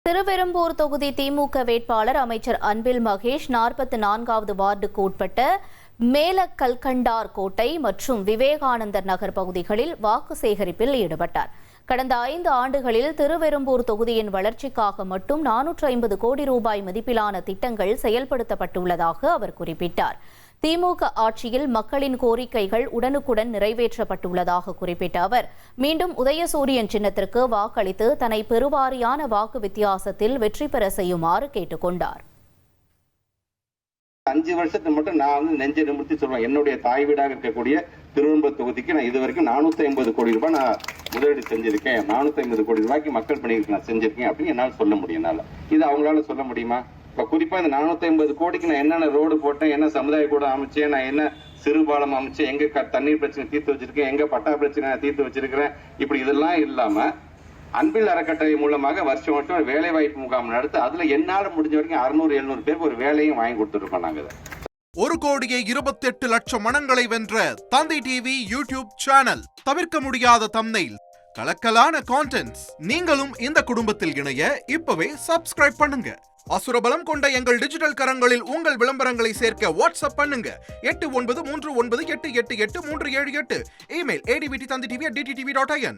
திருவெரும்பூர் தொகுதி திமுக வேட்பாளர் அமைச்சர் அன்பில் மகேஷ் 44வது வார்டுக்கு உட்பட்ட மேலக்கல்கண்டார் கோட்டை மற்றும் விவேகானந்தர் நகர் பகுதிகளில் வாக்கு சேகரிப்பில் ஈடுபட்டார். கடந்த 5 ஆண்டுகளில் திருவெரும்பூர் தொகுதியின் வளர்ச்சிக்காக மட்டும் 450 கோடி ரூபாய் மதிப்பிலான திட்டங்கள் செயல்படுத்தப்பட்டுள்ளதாக அவர் குறிப்பிட்டார். திமுக ஆட்சியில் மக்களின் கோரிக்கைகள் உடனுக்குடன் நிறைவேற்றப்பட்டுள்ளதாக குறிப்பிட்ட அவர் மீண்டும் உதயசூரியன் சின்னத்திற்கு வாக்களித்து தன்னை பெருவாரியான வாக்கு வித்தியாசத்தில் வெற்றி பெற செய்யுமாறு கேட்டுக் கொண்டார். 5 வருஷத்துக்கு மட்டும் நான் நெஞ்சை நிமிர்த்தி சொல்றேன். என்னுடைய தாய் வீடாக இருக்கக்கூடிய திருவெரும்பூர் தொகுதிக்கு நான் இதுவரைக்கும் 450 கோடி ரூபாய் நான் முதலீடு செஞ்சிருக்கேன். 450 கோடி ரூபாய்க்கு மக்கள் பணிகளுக்கு நான் செஞ்சிருக்கேன் அப்படின்னு என்னால் சொல்ல முடியும். இது அவங்களால சொல்ல முடியுமா? இப்ப குறிப்பா இந்த 450 கோடிக்கு நான் என்னென்ன ரோடு போட்டேன், என்ன சமுதாய கூட அமைச்சேன், நான் என்ன சிறுபாலம் அமைச்சேன், எங்க தண்ணீர் பிரச்சனை தீர்த்து வச்சிருக்கேன், எங்க பட்டா பிரச்சனை தீர்த்து வச்சிருக்கிறேன், இப்படி இதெல்லாம் இல்லாம அன்பில் அறக்கட்டளை மூலமாக வருஷம் வேலை வாய்ப்பு முகாம் நடத்து அதுல என்னால முடிஞ்ச வரைக்கும் 600-700 பேருக்கு ஒரு வேலையும் வாங்கி கொடுத்துருக்கோம். நாங்க 1,28,00,000 மனங்களை வென்ற தந்தி டிவி யூடியூப் சேனல். தவிர்க்க முடியாத தம்ப்நெயில், கலக்கலான கான்டென்ட்ஸ். நீங்களும் இந்த குடும்பத்தில் இணைய இப்பவே சப்ஸ்கிரைப் பண்ணுங்க. அசுரபலம் கொண்ட எங்கள் டிஜிட்டல் கரங்களில் உங்கள் விளம்பரங்களை சேர்க்க வாட்ஸ்அப் பண்ணுங்க. 893988883778. Email advttv@dttv.in.